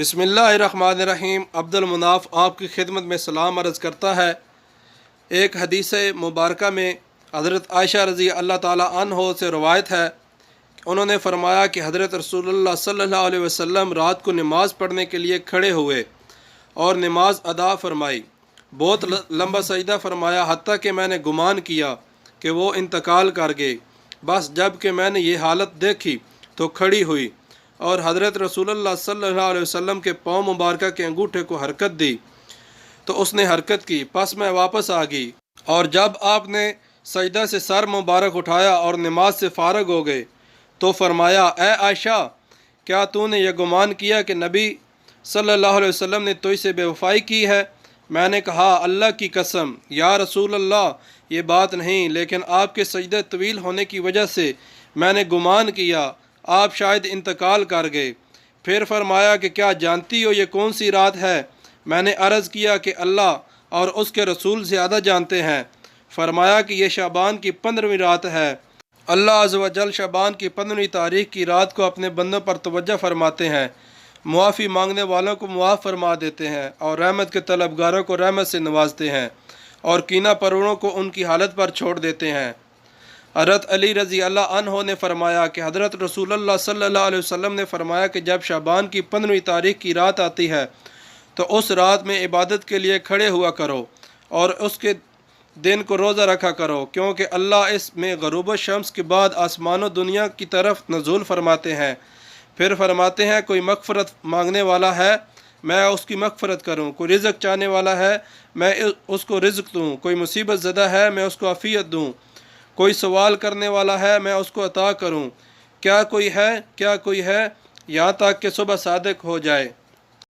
बिस्मिल्लाहिर्रहमानिर्रहीम। अब्दुल मुनाफ आपकी खिदमत में सलाम अर्ज़ करता है। एक हदीस मुबारक में हज़रत आयशा रज़ी अल्लाह ताला अन्हो से रवायत है, उन्होंने फ़रमाया कि हज़रत रसूलुल्लाह सल्लल्लाहु अलैहि वसल्लम रात को नमाज़ पढ़ने के लिए खड़े हुए और नमाज अदा फरमाई। बहुत लंबा सजदा फरमाया, हत्ता कि मैंने गुमान किया कि वो इंतकाल कर गए। बस जब कि मैंने ये हालत देखी तो खड़ी हुई और हज़रत रसूलुल्लाह सल्लल्लाहु अलैहि वसल्लम के पाँव मुबारक के अंगूठे को हरकत दी तो उसने हरकत की। बस मैं वापस आ गई और जब आपने सजदा से सर मुबारक उठाया और नमाज से फ़ारग हो गए तो फरमाया, ए आयशा, क्या तूने यह गुमान किया कि नबी सल्लल्लाहु अलैहि वसल्लम ने तुझसे बेवफ़ाई की है? मैंने कहा, अल्लाह की कसम या रसूल अल्लाह, ये बात नहीं, लेकिन आपके सजदे तवील होने की वजह से मैंने गुमान किया आप शायद इंतकाल कर गए। फिर फरमाया कि क्या जानती हो ये कौन सी रात है? मैंने अर्ज़ किया कि अल्लाह और उसके रसूल ज़्यादा जानते हैं। फरमाया कि यह शाबान की 15वीं रात है। अल्लाह अज़्ज़ व जल शाबान की 15वीं तारीख़ की रात को अपने बंदों पर तवज्जो फरमाते हैं, मुआफ़ी मांगने वालों को मुआफ़ फरमा देते हैं और रहमत के तलबगारों को रहमत से नवाजते हैं और कीना परवरों को उनकी हालत पर छोड़ देते हैं। हज़रत अली रज़ी अल्लाह अन्हो ने फरमाया कि हज़रत रसूलुल्लाह सल्लल्लाहु अलैहि वसल्लम ने फरमाया कि जब शाबान की 15वीं तारीख़ की रात आती है तो उस रात में इबादत के लिए खड़े हुआ करो और उसके दिन को रोज़ा रखा करो, क्योंकि अल्लाह इसमें ग़ुरूब शम्स के बाद आसमान व दुनिया की तरफ नज़ूल फरमाते हैं। फिर फरमाते हैं, कोई मग़फ़िरत मांगने वाला है मैं उसकी मग़फ़िरत करूँ, कोई रिज़्क़ चाहने वाला है मैं उसको रिज़्क़ दूँ, कोई मुसीबत ज़दा है मैं उसको आफ़ियत दूँ, कोई सवाल करने वाला है मैं उसको अता करूँ। क्या कोई है यहाँ तक कि सुबह सादिक हो जाए।